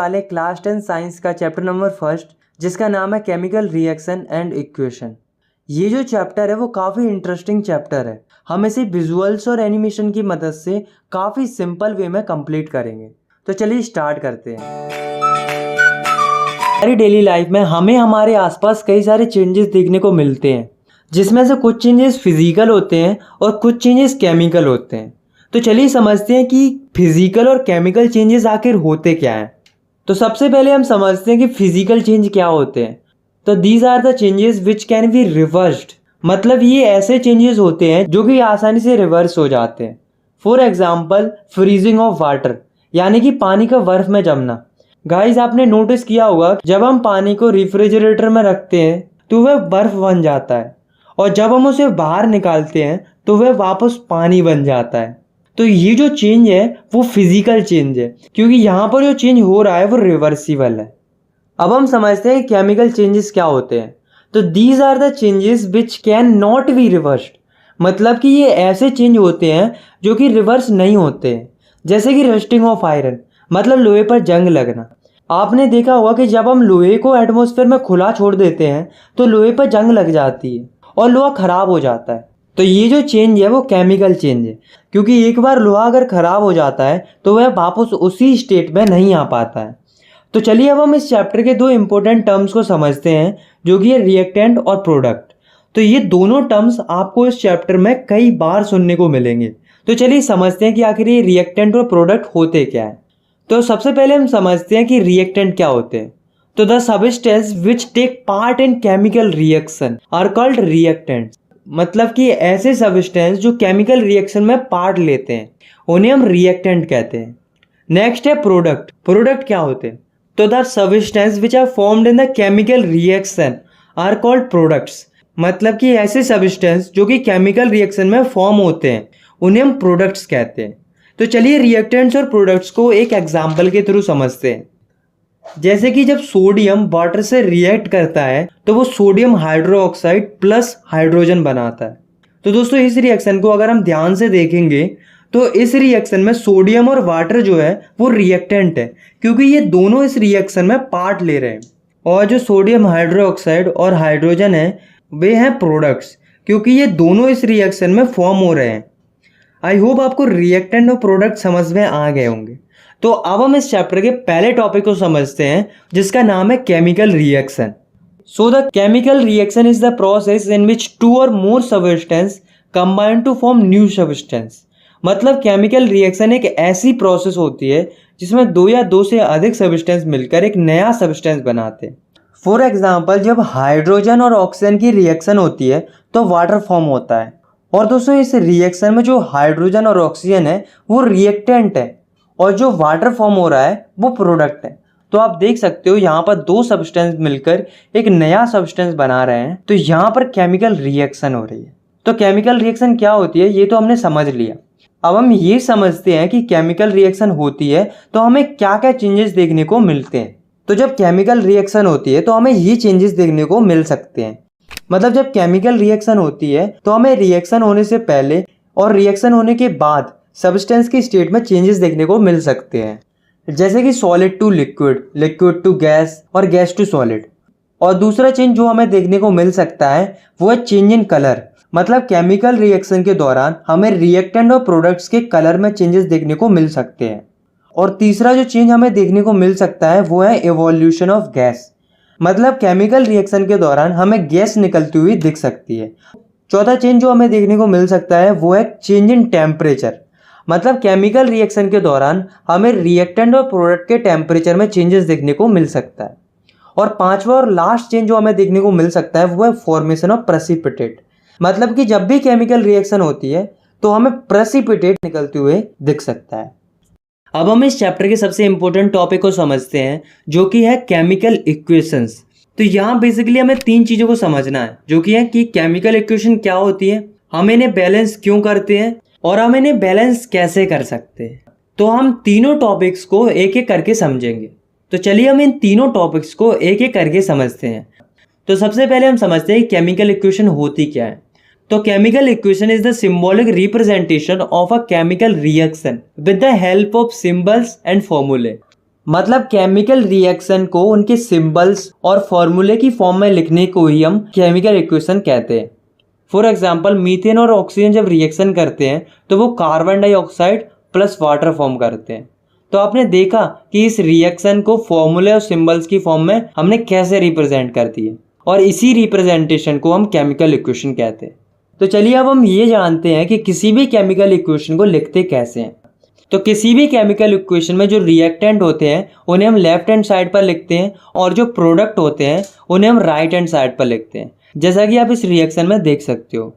वाले class 10 science का chapter number first, जिसका नाम है केमिकल रिएक्शन एंड इक्वेशन। ये जो चैप्टर है वो काफ़ी इंटरेस्टिंग चैप्टर है। हम इसे विजुअल्स और एनिमेशन की मदद से काफ़ी सिंपल वे में कंप्लीट करेंगे। तो चलिए स्टार्ट करते हैं। हमारी डेली लाइफ में हमें हमारे आसपास कई सारे चेंजेस देखने को मिलते हैं, जिसमें से कुछ चेंजेस फिजिकल होते हैं और कुछ चेंजेस केमिकल होते हैं। तो चलिए समझते हैं कि फिजिकल और केमिकल चेंजेस आखिर होते क्या हैं। तो सबसे पहले हम समझते हैं कि फिजिकल चेंज क्या होते हैं। तो these are the changes which can be reversed, मतलब ये ऐसे चेंजेस होते हैं जो कि आसानी से रिवर्स हो जाते हैं। For example freezing of water, यानी कि पानी का बर्फ में जमना। गाइस, आपने नोटिस किया होगा जब हम पानी को रेफ्रिजरेटर में रखते हैं तो वह बर्फ बन जाता है, और जब हम उसे बाहर निकालते हैं तो वह वापस पानी बन जाता है। तो ये जो चेंज है वो फिजिकल चेंज है, क्योंकि यहाँ पर जो चेंज हो रहा है वो रिवर्सिबल है। अब हम समझते हैं केमिकल चेंजेस क्या होते हैं। तो these are the changes which cannot be reversed, मतलब कि ये ऐसे चेंज होते हैं जो कि रिवर्स नहीं होते हैं। जैसे कि रस्टिंग ऑफ आयरन, मतलब लोहे पर जंग लगना। आपने देखा होगा कि जब हम लोहे को एटमॉस्फेयर में खुला छोड़ देते हैं तो लोहे पर जंग लग जाती है और लोहा खराब हो जाता है। तो ये जो चेंज है वो केमिकल चेंज है, क्योंकि एक बार लोहा अगर खराब हो जाता है तो वह वापस उसी स्टेट में नहीं आ पाता है। तो चलिए अब हम इस चैप्टर के दो इंपॉर्टेंट टर्म्स को समझते हैं, जो कि है रिएक्टेंट और प्रोडक्ट। तो ये दोनों टर्म्स आपको इस चैप्टर में कई बार सुनने को मिलेंगे। तो चलिए समझते हैं कि आखिर ये रिएक्टेंट और प्रोडक्ट होते क्या है। तो सबसे पहले हम समझते हैं कि रिएक्टेंट क्या होते हैं। तो the substance which take part in chemical reaction are called reactants, मतलब कि ऐसे सबस्टेंस जो केमिकल रिएक्शन में पार्ट लेते हैं उन्हें हम रिएक्टेंट कहते हैं। नेक्स्ट है प्रोडक्ट। प्रोडक्ट क्या होते हैं? तो the substance which are formed in the chemical reaction are called products, मतलब कि ऐसे सबस्टेंस जो कि केमिकल रिएक्शन में फॉर्म होते हैं उन्हें हम प्रोडक्ट्स कहते हैं। तो चलिए रिएक्टेंट्स और प्रोडक्ट्स को एक एग्जाम्पल के थ्रू समझते हैं। जैसे कि जब सोडियम वाटर से रिएक्ट करता है तो वो सोडियम हाइड्रोक्साइड प्लस हाइड्रोजन बनाता है। तो दोस्तों इस रिएक्शन को अगर हम ध्यान से देखेंगे तो इस रिएक्शन में सोडियम और वाटर जो है वो रिएक्टेंट है, क्योंकि ये दोनों इस रिएक्शन में पार्ट ले रहे हैं। और जो सोडियम हाइड्रोक्साइड और हाइड्रोजन है वे हैं प्रोडक्ट्स, क्योंकि ये दोनों इस रिएक्शन में फॉर्म हो रहे हैं। आई होप आपको रिएक्टेंट और प्रोडक्ट समझ में आ गए होंगे। तो अब हम इस चैप्टर के पहले टॉपिक को समझते हैं, जिसका नाम है chemical reaction. So the chemical reaction is the process in which two or more substance combine to form new substance, मतलब केमिकल रिएक्शन एक ऐसी प्रोसेस होती है जिसमें दो या दो से अधिक सबस्टेंस मिलकर एक नया सबस्टेंस बनाते हैं। फॉर एग्जाम्पल जब हाइड्रोजन और ऑक्सीजन की रिएक्शन होती है तो वाटर फॉर्म होता है। और दोस्तों इस रिएक्शन में जो हाइड्रोजन और ऑक्सीजन है वो रिएक्टेंट है, और जो वाटर फॉर्म हो रहा है वो प्रोडक्ट है। तो आप देख सकते हो यहाँ पर दो सब्सटेंस मिलकर एक नया सब्सटेंस बना रहे हैं, तो यहाँ पर केमिकल रिएक्शन हो रही है। तो केमिकल रिएक्शन क्या होती है ये तो हमने समझ लिया। अब हम ये समझते हैं कि केमिकल रिएक्शन होती है तो हमें क्या क्या चेंजेस देखने को मिलते हैं। तो जब केमिकल रिएक्शन होती है तो हमें ये चेंजेस देखने को मिल सकते हैं। मतलब जब केमिकल रिएक्शन होती है तो हमें रिएक्शन होने से पहले और रिएक्शन होने के बाद सब्सटेंस की स्टेट में चेंजेस देखने को मिल सकते हैं, जैसे कि solid to liquid, liquid to gas और गैस टू सॉलिड। और दूसरा चेंज जो हमें देखने को मिल सकता है वो है चेंज इन कलर, मतलब केमिकल रिएक्शन के दौरान हमें रिएक्टेंट और प्रोडक्ट्स के कलर में चेंजेस देखने को मिल सकते हैं। और तीसरा जो चेंज हमें देखने को मिल सकता है वो है इवोल्यूशन ऑफ गैस, मतलब केमिकल रिएक्शन के दौरान हमें गैस निकलती हुई दिख सकती है। चौथा चेंज जो हमें देखने को मिल सकता है वो है चेंज इन टेम्परेचर, मतलब केमिकल रिएक्शन के दौरान हमें रिएक्टेंट और प्रोडक्ट के टेम्परेचर में चेंजेस देखने को मिल सकता है। और पांचवा और लास्ट चेंज जो हमें देखने को मिल सकता है वो है फॉर्मेशन ऑफ प्रेसिपिटेट, मतलब कि जब भी केमिकल रिएक्शन होती है तो हमें प्रेसिपिटेट निकलते हुए दिख सकता है। अब हम इस चैप्टर के सबसे इंपॉर्टेंट टॉपिक को समझते हैं, जो कि है केमिकल इक्वेशंस। तो यहाँ बेसिकली हमें तीन चीज़ों को समझना है, जो कि है कि केमिकल इक्वेशन क्या होती है, हम इन्हें बैलेंस क्यों करते हैं और हम इन्हें बैलेंस कैसे कर सकते हैं। तो हम तीनों टॉपिक्स को एक एक करके समझेंगे। तो चलिए हम इन तीनों टॉपिक्स को एक एक करके समझते हैं। तो सबसे पहले हम समझते हैं कि केमिकल इक्वेशन होती क्या है। तो chemical equation is the symbolic representation of a chemical reaction with the help of symbols and फॉर्मूले। मतलब केमिकल रिएक्शन को उनके सिंबल्स और फॉर्मूले की फॉर्म में लिखने को ही हम केमिकल इक्वेशन कहते हैं। फॉर एग्जांपल मीथेन और ऑक्सीजन जब रिएक्शन करते हैं तो वो carbon dioxide plus water form करते हैं। तो आपने देखा कि इस रिएक्शन को फॉर्मूले और सिंबल्स की फॉर्म में हमने कैसे रिप्रेजेंट कर दिए, और इसी रिप्रेजेंटेशन को हम केमिकल इक्वेशन कहते हैं। तो चलिए अब हम ये जानते हैं कि किसी भी केमिकल इक्वेशन को लिखते कैसे हैं। तो किसी भी केमिकल इक्वेशन में जो रिएक्टेंट होते हैं उन्हें हम लेफ्ट हैंड साइड पर लिखते हैं, और जो प्रोडक्ट होते हैं उन्हें हम राइट हैंड साइड पर लिखते हैं, जैसा कि आप इस रिएक्शन में देख सकते हो।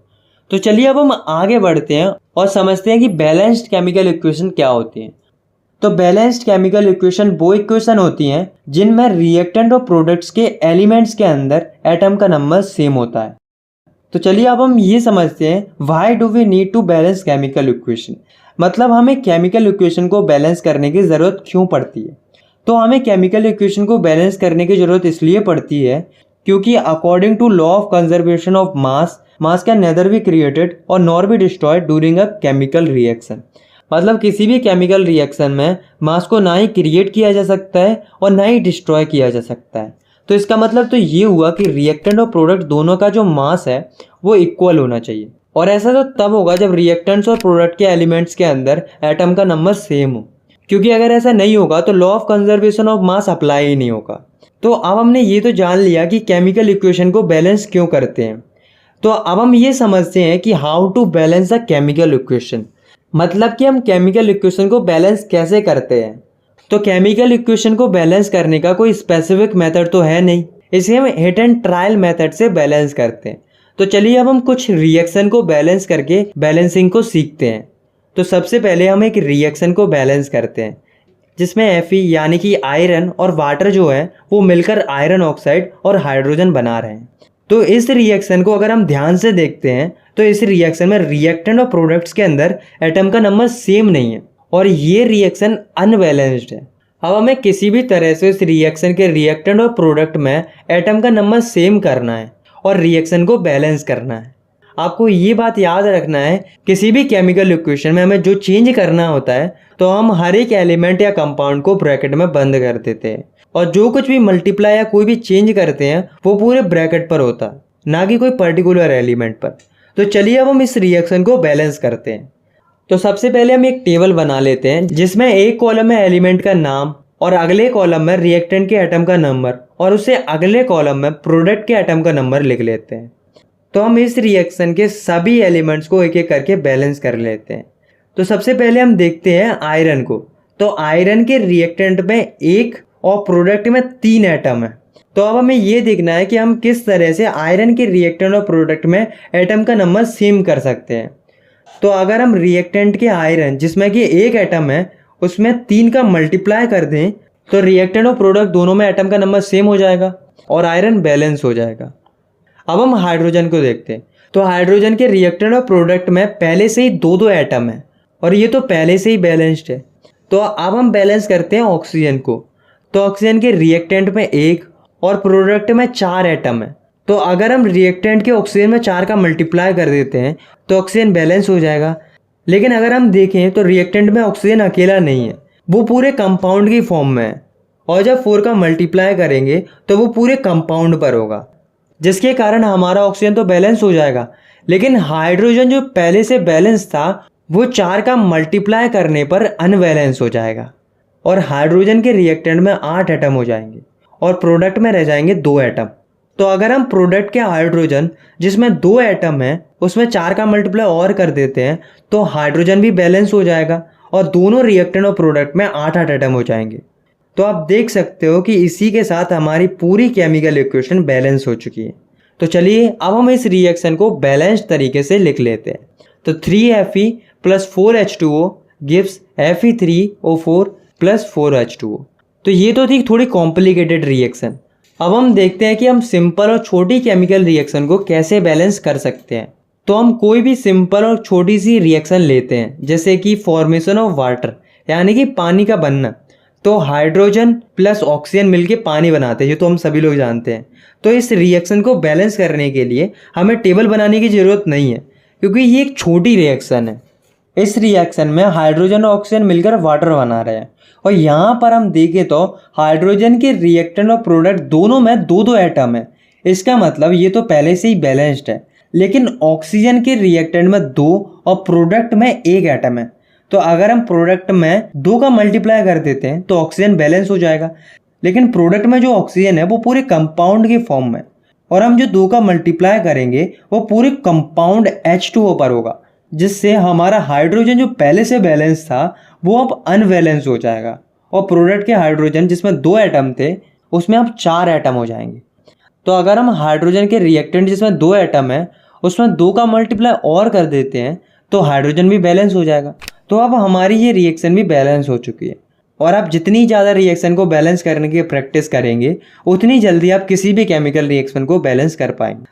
तो चलिए अब हम आगे बढ़ते हैं और समझते हैं कि बैलेंस्ड केमिकल इक्वेशन क्या होती है। तो बैलेंस्ड केमिकल इक्वेशन वो इक्वेशन होती हैं जिनमें रिएक्टेंट और प्रोडक्ट्स के एलिमेंट्स के अंदर एटम का नंबर सेम होता है। तो चलिए अब हम ये समझते हैं why do we need to balance chemical equation, मतलब हमें केमिकल इक्वेशन को बैलेंस करने की ज़रूरत क्यों पड़ती है। तो हमें केमिकल इक्वेशन को बैलेंस करने की ज़रूरत इसलिए पड़ती है क्योंकि according to law of conservation of mass can neither be created or nor be destroyed during a chemical reaction. मतलब किसी भी केमिकल रिएक्शन में मास को ना ही क्रिएट किया जा सकता है और ना ही डिस्ट्रॉय किया जा सकता है। तो इसका मतलब तो ये हुआ कि रिएक्टेंट और प्रोडक्ट दोनों का जो मास है वो इक्वल होना चाहिए, और ऐसा तो तब होगा जब रिएक्टेंट्स और प्रोडक्ट के एलिमेंट्स के अंदर एटम का नंबर सेम हो, क्योंकि अगर ऐसा नहीं होगा तो law of conservation of mass apply ही नहीं होगा। तो अब हमने ये तो जान लिया कि केमिकल इक्वेशन को बैलेंस क्यों करते हैं। तो अब हम ये समझते हैं कि how to balance a chemical equation, मतलब कि हम केमिकल इक्वेशन को बैलेंस कैसे करते हैं। तो केमिकल इक्वेशन को बैलेंस करने का कोई स्पेसिफिक मेथड तो है नहीं, इसे हम हिट एंड ट्रायल मेथड से बैलेंस करते हैं। तो चलिए अब हम कुछ रिएक्शन को बैलेंस करके बैलेंसिंग को सीखते हैं। तो सबसे पहले हम एक रिएक्शन को बैलेंस करते हैं जिसमें Fe यानी कि आयरन और वाटर जो है वो मिलकर आयरन ऑक्साइड और हाइड्रोजन बना रहे हैं। तो इस रिएक्शन को अगर हम ध्यान से देखते हैं तो इस रिएक्शन में रिएक्टेंट और प्रोडक्ट्स के अंदर एटम का नंबर सेम नहीं है, और ये रिएक्शन अनबैलेंस्ड है। अब हमें किसी भी तरह से इस रिएक्शन के रिएक्टेंट और प्रोडक्ट में एटम का नंबर सेम करना है और रिएक्शन को बैलेंस करना है। आपको ये बात याद रखना है, किसी भी केमिकल इक्वेशन में हमें जो चेंज करना होता है तो हम हर एक एलिमेंट या कंपाउंड को ब्रैकेट में बंद कर देते हैं, और जो कुछ भी मल्टीप्लाई या कोई भी चेंज करते हैं वो पूरे ब्रैकेट पर होता है, ना कि कोई पर्टिकुलर एलिमेंट पर। तो चलिए अब हम इस रिएक्शन को बैलेंस करते हैं। तो सबसे पहले हम एक टेबल बना लेते हैं जिसमें एक कॉलम में एलिमेंट का नाम और अगले कॉलम में रिएक्टेंट के एटम का नंबर और उससे अगले कॉलम में प्रोडक्ट के एटम का नंबर लिख लेते हैं। तो हम इस रिएक्शन के सभी एलिमेंट्स को एक एक करके बैलेंस कर लेते हैं। तो सबसे पहले हम देखते हैं आयरन को। तो आयरन के रिएक्टेंट में 1 और प्रोडक्ट में 3 एटम है। तो अब हमें ये देखना है कि हम किस तरह से आयरन के रिएक्टेंट और प्रोडक्ट में एटम का नंबर सेम कर सकते हैं। तो अगर हम रिएक्टेंट के आयरन जिसमें कि 1 एटम है उसमें 3 का मल्टीप्लाई कर दें तो रिएक्टेंट और प्रोडक्ट दोनों में एटम का नंबर सेम हो जाएगा और आयरन बैलेंस हो जाएगा। अब हम हाइड्रोजन को देखते हैं। तो हाइड्रोजन के रिएक्टेंट और प्रोडक्ट में पहले से ही 2 एटम है और ये तो पहले से ही बैलेंस्ड है। तो अब हम बैलेंस करते हैं ऑक्सीजन को। तो ऑक्सीजन के रिएक्टेंट में 1 और प्रोडक्ट में 4 एटम है। तो अगर हम रिएक्टेंट के ऑक्सीजन में 4 का मल्टीप्लाई कर देते हैं तो ऑक्सीजन बैलेंस हो जाएगा। लेकिन अगर हम देखें तो रिएक्टेंट में ऑक्सीजन अकेला नहीं है, वो पूरे कंपाउंड की फॉर्म में है, और जब 4 का मल्टीप्लाई करेंगे तो वो पूरे कंपाउंड पर होगा, जिसके कारण हमारा ऑक्सीजन तो बैलेंस हो जाएगा। लेकिन हाइड्रोजन जो पहले से बैलेंस था वो 4 का मल्टीप्लाई करने पर अनबैलेंस हो जाएगा और हाइड्रोजन के रिएक्टेंट में 8 एटम हो जाएंगे और प्रोडक्ट में रह जाएंगे 2 एटम। तो अगर हम प्रोडक्ट के हाइड्रोजन जिसमें 2 एटम है उसमें 4 का मल्टीप्लाई और कर देते हैं तो हाइड्रोजन भी बैलेंस हो जाएगा और दोनों रिएक्टेंट और प्रोडक्ट में 8-8 एटम हो जाएंगे। तो आप देख सकते हो कि इसी के साथ हमारी पूरी केमिकल इक्वेशन बैलेंस हो चुकी है। तो चलिए अब हम इस रिएक्शन को बैलेंस्ड तरीके से लिख लेते हैं। तो 3Fe + 4H2O gives Fe3O4 + 4H2O। तो ये तो थी थोड़ी कॉम्प्लिकेटेड रिएक्शन। अब हम देखते हैं कि हम सिंपल और छोटी केमिकल रिएक्शन को कैसे बैलेंस कर सकते हैं। तो हम कोई भी सिंपल और छोटी सी रिएक्शन लेते हैं, जैसे कि फॉर्मेशन ऑफ वाटर यानी कि पानी का बनना। तो हाइड्रोजन प्लस ऑक्सीजन मिलके पानी बनाते हैं, ये तो हम सभी लोग जानते हैं। तो इस रिएक्शन को बैलेंस करने के लिए हमें टेबल बनाने की ज़रूरत नहीं है, क्योंकि ये एक छोटी रिएक्शन है। इस रिएक्शन में हाइड्रोजन और ऑक्सीजन मिलकर वाटर बना रहे हैं और यहाँ पर हम देखें तो हाइड्रोजन के रिएक्टेंट और प्रोडक्ट दोनों में दो दो एटम है। इसका मतलब ये तो पहले से ही बैलेंस्ड है। लेकिन ऑक्सीजन के रिएक्टेंट में 2 और प्रोडक्ट में 1 एटम है। तो अगर हम प्रोडक्ट में 2 का मल्टीप्लाई कर देते हैं तो ऑक्सीजन बैलेंस हो जाएगा। लेकिन प्रोडक्ट में जो ऑक्सीजन है वो पूरे कंपाउंड के फॉर्म में, और हम जो 2 का मल्टीप्लाई करेंगे वो पूरे कंपाउंड H2O पर होगा, जिससे हमारा हाइड्रोजन जो पहले से बैलेंस था वो अब अनबैलेंस हो जाएगा। और प्रोडक्ट के हाइड्रोजन जिसमें 2 एटम थे उसमें अब 4 एटम हो जाएंगे। तो अगर हम हाइड्रोजन के रिएक्टेंट जिसमें 2 एटम है उसमें 2 का मल्टीप्लाई और कर देते हैं तो हाइड्रोजन भी बैलेंस हो जाएगा। तो अब हमारी ये रिएक्शन भी बैलेंस हो चुकी है। और आप जितनी ज़्यादा रिएक्शन को बैलेंस करने की प्रैक्टिस करेंगे उतनी जल्दी आप किसी भी केमिकल रिएक्शन को बैलेंस कर पाएंगे।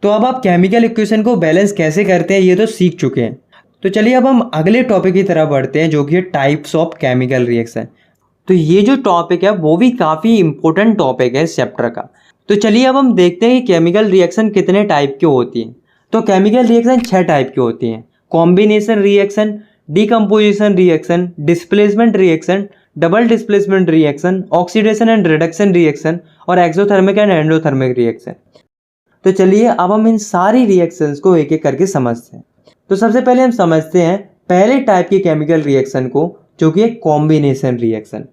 तो अब आप केमिकल इक्वेशन को बैलेंस कैसे करते हैं ये तो सीख चुके हैं। तो चलिए अब हम अगले टॉपिक की तरफ बढ़ते हैं, जो कि है टाइप्स ऑफ केमिकल रिएक्शन। तो ये जो टॉपिक है वो भी काफ़ी इंपॉर्टेंट टॉपिक है इस चैप्टर का। तो चलिए अब हम देखते हैं कि केमिकल रिएक्शन कितने टाइप की होती हैं। तो केमिकल रिएक्शन 6 टाइप की होती हैं: combination reaction, decomposition reaction, displacement reaction, double displacement reaction, oxidation and reduction reaction और एक्सोथर्मिक एंड एंडोथर्मिक रिएक्शन। तो चलिए अब हम इन सारी रिएक्शंस को एक एक करके समझते हैं। तो सबसे पहले हम समझते हैं पहले टाइप की केमिकल रिएक्शन को, जो कि है कॉम्बिनेशन रिएक्शन।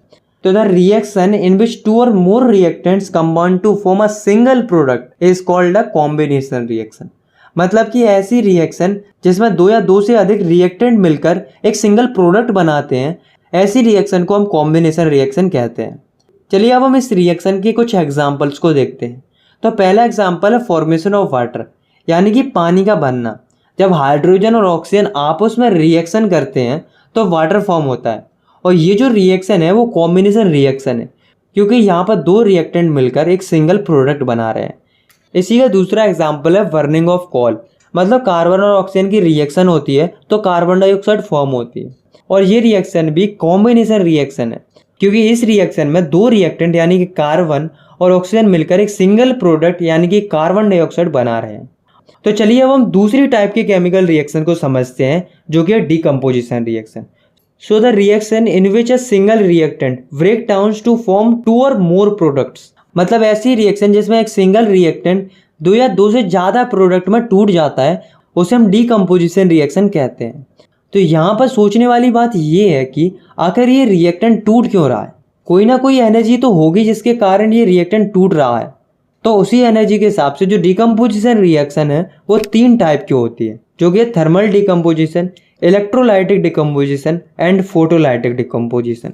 तो द रिएक्शन इन विच 2 और more reactants combine to form a single product is called a combination reaction. मतलब कि ऐसी रिएक्शन जिसमें 2 या 2 से अधिक रिएक्टेंट मिलकर एक सिंगल प्रोडक्ट बनाते हैं, ऐसी रिएक्शन को हम कॉम्बिनेशन रिएक्शन कहते हैं। चलिए अब हम इस रिएक्शन के कुछ एग्जांपल्स को देखते हैं। तो पहला एग्जांपल है फॉर्मेशन ऑफ वाटर, यानी कि पानी का बनना। जब हाइड्रोजन और ऑक्सीजन आपस में रिएक्शन करते हैं तो वाटर फॉर्म होता है। और ये जो रिएक्शन है वो कॉम्बिनेशन रिएक्शन है, क्योंकि यहाँ पर 2 रिएक्टेंट मिलकर एक सिंगल प्रोडक्ट बना रहे हैं। इसी का दूसरा एग्जाम्पल है बर्निंग ऑफ कोल। मतलब कार्बन और ऑक्सीजन की रिएक्शन होती है तो कार्बन डाइऑक्साइड फॉर्म होती है, और ये रिएक्शन भी कॉम्बिनेशन रिएक्शन है, क्योंकि इस रिएक्शन में 2 रिएक्टेंट यानी कि कार्बन और ऑक्सीजन मिलकर एक सिंगल प्रोडक्ट यानी कि कार्बन डाइऑक्साइड बना रहे हैं। तो चलिए अब हम दूसरी टाइप के केमिकल रिएक्शन को समझते हैं, जो कि है decomposition reaction. So the reaction in which a single reactant break down to form 2 और मोर प्रोडक्ट्स। मतलब ऐसी रिएक्शन जिसमें एक सिंगल रिएक्टेंट 2 या 2 से ज़्यादा प्रोडक्ट में टूट जाता है, उसे हम डीकम्पोजिशन रिएक्शन कहते हैं। तो यहाँ पर सोचने वाली बात ये है कि आखिर ये रिएक्टेंट टूट क्यों रहा है। कोई ना कोई एनर्जी तो होगी जिसके कारण ये रिएक्टेंट टूट रहा है। तो उसी एनर्जी के हिसाब से जो डीकम्पोजिशन रिएक्शन है वो 3 टाइप की होती है, जो कि thermal decomposition, electrolytic decomposition and photolytic decomposition.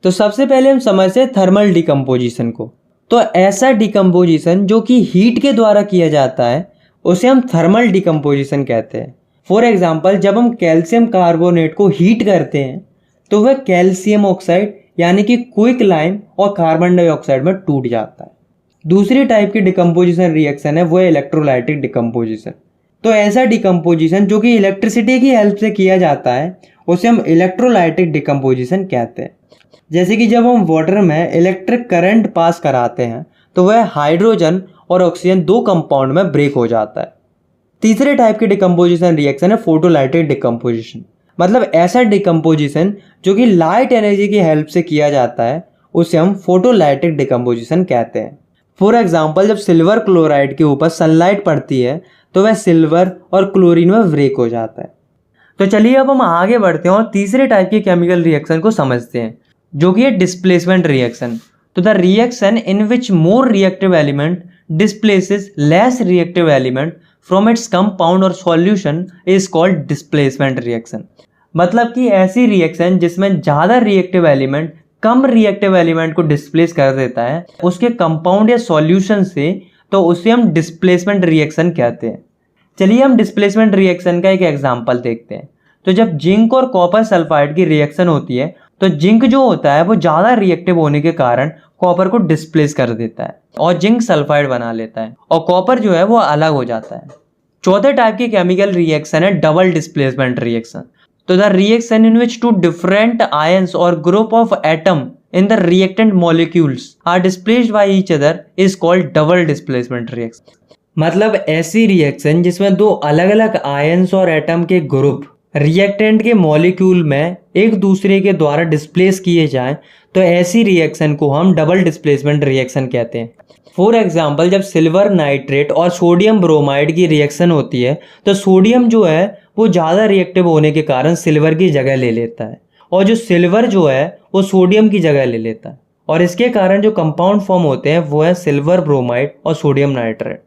तो सबसे पहले हम समझते हैं थर्मल डीकम्पोजिशन को। तो ऐसा डीकम्पोजिशन जो कि हीट के द्वारा किया जाता है उसे हम थर्मल डीकम्पोजिशन कहते हैं। फॉर एग्जाम्पल, जब हम कैल्शियम कार्बोनेट को हीट करते हैं तो वह कैल्शियम ऑक्साइड यानी कि क्विक लाइम और कार्बन डाइऑक्साइड में टूट जाता है। दूसरी टाइप की डिकम्पोजिशन रिएक्शन है वो है इलेक्ट्रोलाइटिक डिकम्पोजिशन। तो ऐसा डिकम्पोजिशन जो कि इलेक्ट्रिसिटी की हेल्प से किया जाता है उसे हम इलेक्ट्रोलाइटिक डिकम्पोजिशन कहते हैं। जैसे कि जब हम वाटर में इलेक्ट्रिक करंट पास कराते हैं तो वह हाइड्रोजन और ऑक्सीजन 2 कंपाउंड में ब्रेक हो जाता है। तीसरे टाइप की डिकम्पोजिशन रिएक्शन है फोटोलाइटिक डिकम्पोजिशन। मतलब ऐसा डिकम्पोजिशन जो कि लाइट एनर्जी की हेल्प से किया जाता है उसे हम फोटोलाइटिक डिकम्पोजिशन कहते हैं। फॉर एग्जाम्पल, जब सिल्वर क्लोराइड के ऊपर सनलाइट पड़ती है तो वह सिल्वर और क्लोरीन में ब्रेक हो जाता है। तो चलिए अब हम आगे बढ़ते हैं और तीसरे टाइप के केमिकल रिएक्शन को समझते हैं, जो कि है डिस्प्लेसमेंट रिएक्शन। तो the reaction in which more reactive element displaces less reactive element from its compound or solution is called displacement reaction. मतलब कि ऐसी रिएक्शन जिसमें ज़्यादा रिएक्टिव एलिमेंट कम रिएक्टिव एलिमेंट को डिस्प्लेस कर देता है उसके कंपाउंड या सॉल्यूशन से, तो उसे हम डिस्प्लेसमेंट रिएक्शन कहते हैं। चलिए हम डिस्प्लेसमेंट रिएक्शन का एक एग्जांपल देखते हैं। तो जब जिंक और कॉपर सल्फाइड की रिएक्शन होती है तो जिंक जो होता है वो ज़्यादा रिएक्टिव होने के कारण कॉपर को डिस्प्लेस कर देता है और जिंक सल्फाइड बना लेता है, और कॉपर जो है वो अलग हो जाता है। चौथे टाइप की केमिकल रिएक्शन है डबल डिस्प्लेसमेंट रिएक्शन। तो the reaction in which 2 different ions or group of atom in the reactant molecules are displaced by each other is called double displacement reaction। मतलब ऐसी रिएक्शन जिसमें 2 अलग अलग ions और atom के group reactant के molecule में एक दूसरे के द्वारा डिस्प्लेस किए जाएं तो ऐसी रिएक्शन को हम डबल डिस्प्लेसमेंट रिएक्शन कहते हैं। फॉर एग्जांपल, जब सिल्वर नाइट्रेट और सोडियम ब्रोमाइड की रिएक्शन होती है तो सोडियम जो है वो ज़्यादा रिएक्टिव होने के कारण सिल्वर की जगह ले लेता है और जो सिल्वर जो है वो सोडियम की जगह ले लेता है और इसके कारण जो कंपाउंड फॉर्म होते हैं वो है सिल्वर ब्रोमाइड और सोडियम नाइट्रेट।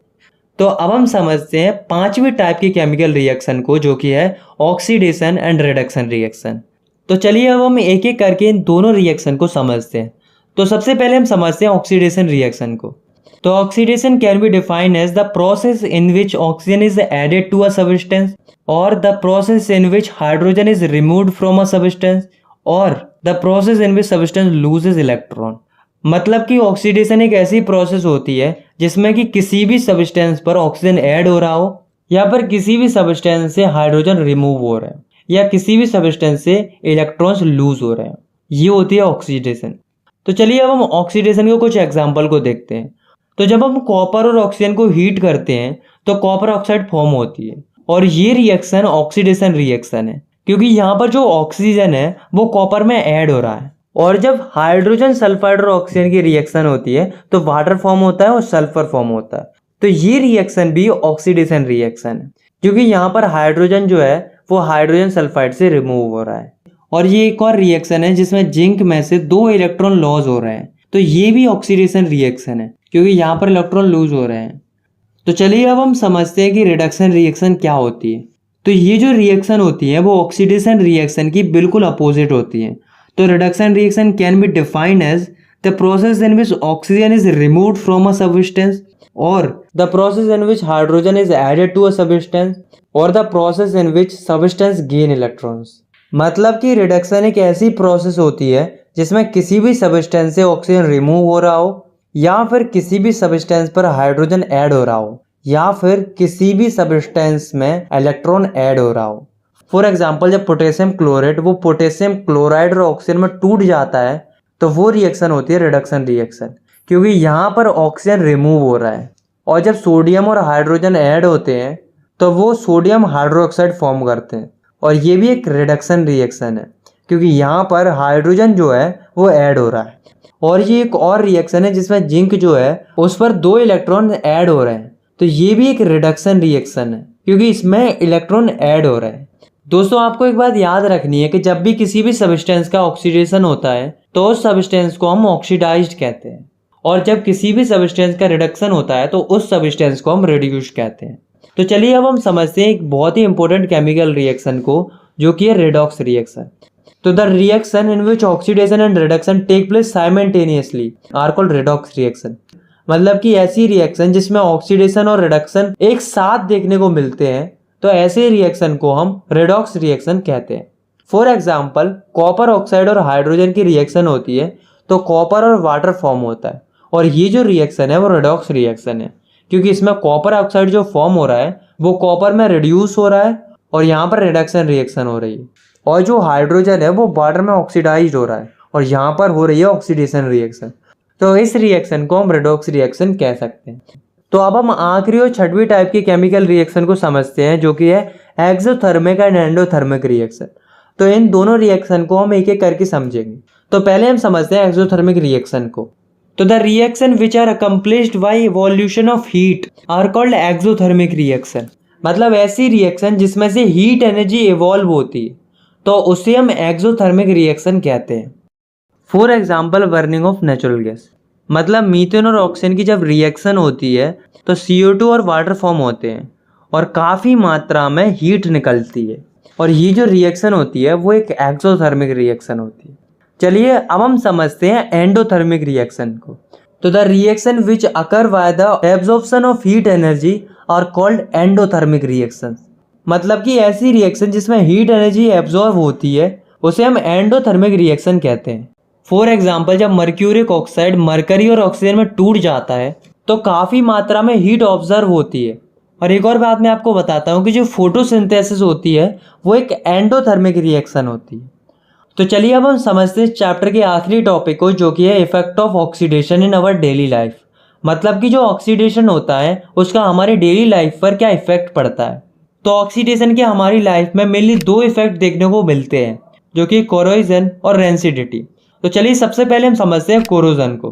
तो अब हम समझते हैं पांचवी टाइप की केमिकल रिएक्शन को, जो कि है ऑक्सीडेशन एंड रिडक्शन रिएक्शन। तो चलिए अब हम एक एक करके इन दोनों रिएक्शन को समझते हैं। तो सबसे पहले हम समझते हैं ऑक्सीडेशन रिएक्शन को। तो oxidation can be defined as the process in which oxygen is added to a substance और the process in which hydrogen is removed from a substance और the process in which substance loses electron. मतलब कि oxidation एक ऐसी process होती है जिसमें कि किसी भी सब्सटेंस पर ऑक्सीजन ऐड हो रहा हो या फिर किसी भी सब्सटेंस से हाइड्रोजन रिमूव हो रहा है या किसी भी सब्सटेंस से इलेक्ट्रॉन्स लूज हो रहे हैं, ये होती है ऑक्सीडेशन। तो चलिए अब हम ऑक्सीडेशन के कुछ एग्जांपल को देखते हैं। तो जब हम कॉपर और ऑक्सीजन को हीट करते हैं तो कॉपर ऑक्साइड फॉर्म होती है और ये रिएक्शन ऑक्सीडेशन रिएक्शन है, क्योंकि यहाँ पर जो ऑक्सीजन है वो कॉपर में ऐड हो रहा है। और जब हाइड्रोजन सल्फाइड और ऑक्सीजन की रिएक्शन होती है तो वाटर फॉर्म होता है और सल्फर फॉर्म होता है। तो ये रिएक्शन भी ऑक्सीडेशन रिएक्शन है, क्योंकि यहाँ पर हाइड्रोजन जो है वो हाइड्रोजन सल्फाइड से रिमूव हो रहा है। और ये एक और रिएक्शन है जिसमें जिंक में से 2 इलेक्ट्रॉन लॉस हो रहे हैं, तो ये भी ऑक्सीडेशन रिएक्शन है, क्योंकि यहाँ पर इलेक्ट्रॉन लूज हो रहे हैं। तो चलिए अब हम समझते हैं कि रिडक्शन रिएक्शन क्या होती है। तो ये जो रिएक्शन होती है वो ऑक्सीडेशन रिएक्शन की बिल्कुल अपोजिट होती है। तो reduction reaction can be defined as the process in which oxygen is removed from a substance और the process in which hydrogen is added to a substance और the process in which substance gain electrons. मतलब कि reduction एक ऐसी process होती है जिसमें किसी भी सब्सटेंस से ऑक्सीजन रिमूव हो रहा हो या फिर किसी भी सब्सटेंस पर हाइड्रोजन ऐड हो रहा हो या फिर किसी भी सब्सटेंस में इलेक्ट्रॉन ऐड हो रहा हो। फॉर एग्जाम्पल, जब पोटेशियम क्लोरेट वो पोटेशियम क्लोराइड और ऑक्सीजन में टूट जाता है तो वो रिएक्शन होती है रिडक्शन रिएक्शन, क्योंकि यहाँ पर ऑक्सीजन रिमूव हो रहा है। और जब सोडियम और हाइड्रोजन ऐड होते हैं तो वो सोडियम हाइड्रोक्साइड फॉर्म करते हैं और ये भी एक रिडक्शन रिएक्शन है, क्योंकि यहाँ पर हाइड्रोजन जो है वो ऐड हो रहा है। और ये एक और रिएक्शन है जिसमें जिंक जो है उस पर 2 इलेक्ट्रॉन ऐड हो रहे हैं, तो ये भी एक रिडक्शन रिएक्शन है, क्योंकि इसमें इलेक्ट्रॉन ऐड हो रहे हैं। दोस्तों, आपको एक बात याद रखनी है कि जब भी किसी भी सब्सटेंस का ऑक्सीडेशन होता है तो उस सब्सटेंस को हम ऑक्सीडाइज्ड कहते हैं और जब किसी भी सब्सटेंस का रिडक्शन होता है तो उस सब्सटेंस को हम रिड्यूस्ड कहते हैं। तो चलिए अब हम समझते हैं एक बहुत ही इंपॉर्टेंट केमिकल रिएक्शन को, जो कि है रेडॉक्स रिएक्शन। तो the reaction in which oxidation and reduction take place simultaneously are called redox reaction. मतलब कि ऐसी रिएक्शन जिसमें ऑक्सीडेशन और रिडक्शन एक साथ देखने को मिलते हैं, तो ऐसे रिएक्शन को हम रेडॉक्स रिएक्शन कहते हैं। फॉर एग्जाम्पल, कॉपर ऑक्साइड और हाइड्रोजन की रिएक्शन होती है तो कॉपर और वाटर फॉर्म होता है और ये जो रिएक्शन है वो रेडॉक्स रिएक्शन है, क्योंकि इसमें कॉपर ऑक्साइड जो फॉर्म हो रहा है वो कॉपर में रिड्यूस हो रहा है और यहाँ पर रिडक्शन रिएक्शन हो रही है। और जो हाइड्रोजन है वो वाटर में ऑक्सीडाइज हो रहा है और यहाँ पर हो रही है ऑक्सीडेशन रिएक्शन। तो इस रिएक्शन को हम रेडॉक्स रिएक्शन कह सकते हैं। तो अब हम आखिरी और छठवीं टाइप की केमिकल रिएक्शन को समझते हैं, जो कि है एक्सोथर्मिक एंड एंडोथर्मिक रिएक्शन। तो इन दोनों रिएक्शन को हम एक एक करके समझेंगे। तो पहले हम समझते हैं एक्सोथर्मिक रिएक्शन को। तो the reaction which are accomplished by evolution of heat are called exothermic reaction. मतलब ऐसी रिएक्शन जिसमें से हीट एनर्जी इवॉल्व होती है तो उसे हम एक्सोथर्मिक रिएक्शन कहते हैं। For example, burning of natural gas. मतलब मीथेन और ऑक्सीजन की जब रिएक्शन होती है तो CO2 और वाटर फॉर्म होते हैं और काफ़ी मात्रा में हीट निकलती है और ये जो रिएक्शन होती है वो एक एक्सोथर्मिक रिएक्शन होती है। चलिए अब हम समझते हैं एंडोथर्मिक रिएक्शन को। तो the reaction which occur by the absorption of heat energy are called endothermic reaction. मतलब कि ऐसी रिएक्शन जिसमें हीट एनर्जी एब्जॉर्ब होती है उसे हम एंडोथर्मिक रिएक्शन कहते हैं। फॉर एग्जाम्पल, जब मर्क्यूरिक ऑक्साइड मरकरी और ऑक्सीजन में टूट जाता है तो काफ़ी मात्रा में हीट ऑब्जर्व होती है। और एक और बात मैं आपको बताता हूँ कि जो फोटोसिंथेसिस होती है वो एक एंडोथर्मिक रिएक्शन होती है। तो चलिए अब हम समझते हैं चैप्टर के आखिरी टॉपिक को, जो कि है effect of oxidation in our daily life. मतलब कि जो ऑक्सीडेशन होता है उसका हमारे डेली लाइफ पर क्या इफेक्ट पड़ता है। तो ऑक्सीडेशन के हमारी लाइफ में मेनली दो इफेक्ट देखने को मिलते हैं, जो कि कोरोजन और रेंसिडिटी। तो चलिए सबसे पहले हम समझते हैं कोरोजन को।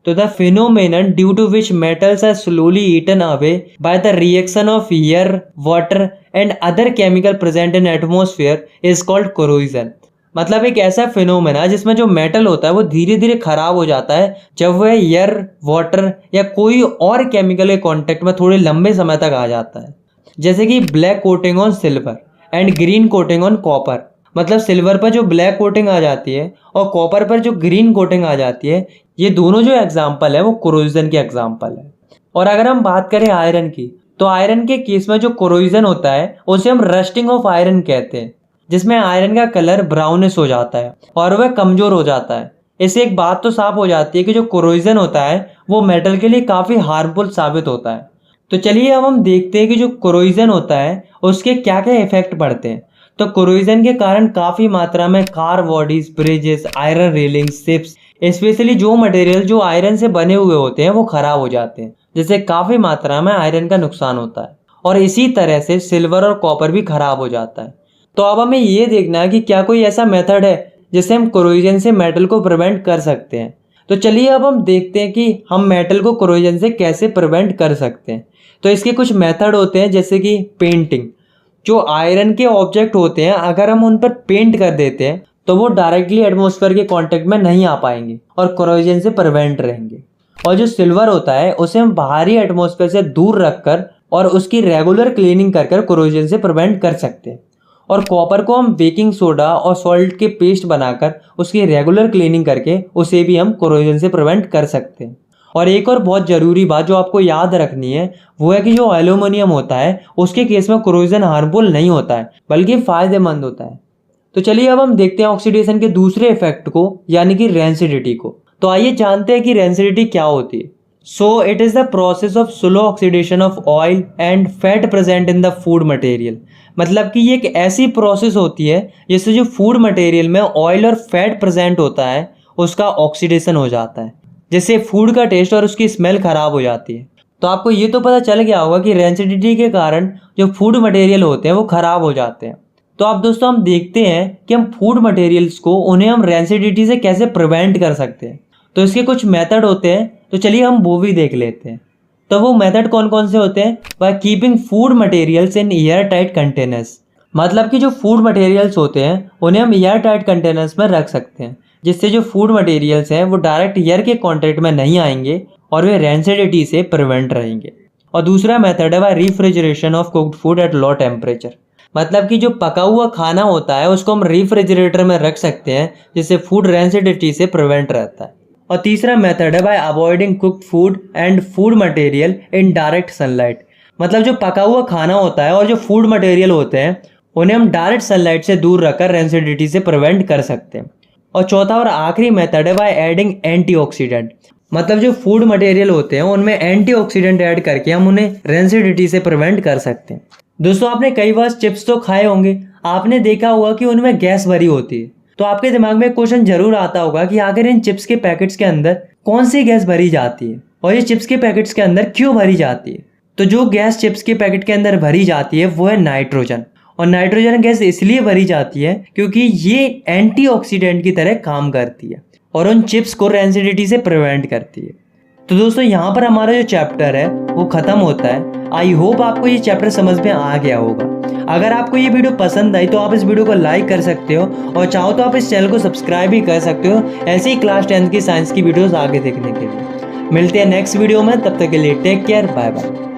तो the phenomenon due to which metals are slowly eaten away by the reaction of air, water and other chemical present in atmosphere is called corrosion. मतलब एक ऐसा फिनोमेना जिसमें जो मेटल होता है वो धीरे धीरे खराब हो जाता है जब वह एयर, वाटर या कोई और केमिकल के कांटेक्ट में थोड़े लंबे समय तक आ जाता है। जैसे कि black coating on silver and green coating on copper. मतलब सिल्वर पर जो ब्लैक कोटिंग आ जाती है और कॉपर पर जो ग्रीन कोटिंग आ जाती है, ये दोनों जो एग्जाम्पल है वो कोरोजन के एग्जाम्पल है। और अगर हम बात करें आयरन की, तो आयरन के केस में जो कोरोजन होता है उसे हम रस्टिंग ऑफ आयरन कहते हैं, जिसमें आयरन का कलर ब्राउनिश हो जाता है और वह कमजोर हो जाता है। इससे एक बात तो साफ हो जाती है कि जो कोरोजन होता है वो मेटल के लिए काफ़ी हार्मफुल साबित होता है। तो चलिए अब हम देखते हैं कि जो कोरोजन होता है उसके क्या क्या इफेक्ट पड़ते हैं। तो कोरोजन के कारण काफ़ी मात्रा में car bodies, bridges, iron railings, ships, specially जो मटेरियल जो आयरन से बने हुए होते हैं वो खराब हो जाते हैं, जिससे काफ़ी मात्रा में आयरन का नुकसान होता है। और इसी तरह से सिल्वर और कॉपर भी खराब हो जाता है। तो अब हमें ये देखना है कि क्या कोई ऐसा मेथड है जिससे हम कोरोजन से मेटल को प्रिवेंट कर सकते हैं। तो चलिए अब हम देखते हैं कि हम मेटल को कोरोजन से कैसे प्रिवेंट कर सकते हैं। तो इसके कुछ मेथड होते हैं, जैसे कि पेंटिंग। जो आयरन के ऑब्जेक्ट होते हैं अगर हम उन पर पेंट कर देते हैं तो वो डायरेक्टली एटमॉस्फेयर के कांटेक्ट में नहीं आ पाएंगे और कोरोजन से प्रिवेंट रहेंगे। और जो सिल्वर होता है उसे हम बाहरी एटमॉस्फेयर से दूर रखकर और उसकी रेगुलर क्लीनिंग कर कोरोजन से प्रिवेंट कर सकते हैं। और कॉपर को हम बेकिंग सोडा और सॉल्ट के पेस्ट बनाकर उसकी रेगुलर क्लीनिंग करके उसे भी हम कोरोजन से प्रिवेंट कर सकते हैं। और एक और बहुत ज़रूरी बात जो आपको याद रखनी है वो है कि जो एल्यूमिनियम होता है उसके केस में कोरोजन हार्मफुल नहीं होता है बल्कि फ़ायदेमंद होता है। तो चलिए अब हम देखते हैं ऑक्सीडेशन के दूसरे इफेक्ट को, यानी कि रेंसिडिटी को। तो आइए जानते हैं कि रेंसिडिटी क्या होती है। So it is the process of slow oxidation of oil and fat present in the food material. मतलब कि ये एक ऐसी प्रोसेस होती है जिससे जो फूड मटेरियल में ऑयल और फैट प्रेजेंट होता है उसका ऑक्सीडेशन हो जाता है, जिससे फूड का टेस्ट और उसकी स्मेल खराब हो जाती है। तो आपको ये तो पता चल गया होगा कि रेंसिडिटी के कारण जो फूड मटेरियल होते हैं वो खराब हो जाते हैं। तो अब दोस्तों हम देखते हैं कि हम फूड मटेरियल्स को उन्हें हम रेंसिडिटी से कैसे प्रिवेंट कर सकते हैं। तो इसके कुछ मेथड होते हैं, तो चलिए हम वो भी देख लेते हैं। तो वो मेथड कौन कौन से होते हैं? By keeping food materials in air tight containers. मतलब कि जो फूड मटेरियल्स होते हैं उन्हें हम एयर टाइट कंटेनर्स में रख सकते हैं, जिससे जो फूड मटेरियल्स हैं वो डायरेक्ट एयर के कॉन्टैक्ट में नहीं आएंगे और वे रेंसिडिटी से प्रिवेंट रहेंगे। और दूसरा मेथड है by refrigeration of cooked food at low temperature. मतलब कि जो पका हुआ खाना होता है उसको हम रेफ्रिजरेटर में रख सकते हैं, जिससे फूड रेंसिडिटी से प्रिवेंट रहता है। और तीसरा मेथड है bye avoiding cooked food and food material in direct sunlight. मतलब जो पका हुआ खाना होता है और जो फूड मटेरियल होते हैं उन्हें हम डायरेक्ट सनलाइट से दूर रखकर रेंसिडिटी से प्रिवेंट कर सकते हैं। और चौथा और आखिरी मेथड है बाय एडिंग एंटीऑक्सीडेंट। मतलब जो फूड मटेरियल होते हैं उनमें एंटीऑक्सीडेंट ऐड करके हम उन्हें रेंसिडिटी से प्रिवेंट कर सकते हैं। दोस्तों आपने कई बार चिप्स तो खाए होंगे, आपने देखा होगा कि उनमें गैस भरी होती है। तो आपके दिमाग में क्वेश्चन जरूर आता होगा कि आखिर इन चिप्स के पैकेट्स के अंदर कौन सी गैस भरी जाती है और ये चिप्स के पैकेट्स के अंदर क्यों भरी जाती है। तो जो गैस चिप्स के पैकेट के अंदर भरी जाती है वो है नाइट्रोजन। और नाइट्रोजन गैस इसलिए भरी जाती है क्योंकि ये एंटीऑक्सीडेंट की तरह काम करती है और उन चिप्स को रेंसिडिटी से प्रिवेंट करती है। तो दोस्तों यहाँ पर हमारा जो चैप्टर है वो ख़त्म होता है। आई होप आपको ये चैप्टर समझ में आ गया होगा। अगर आपको ये वीडियो पसंद आई तो आप इस वीडियो को लाइक कर सकते हो और चाहो तो आप इस चैनल को सब्सक्राइब भी कर सकते हो ऐसे ही क्लास 10 की साइंस की वीडियोस आगे देखने के लिए। मिलते हैं नेक्स्ट वीडियो में, तब तक के लिए टेक केयर, बाय बाय।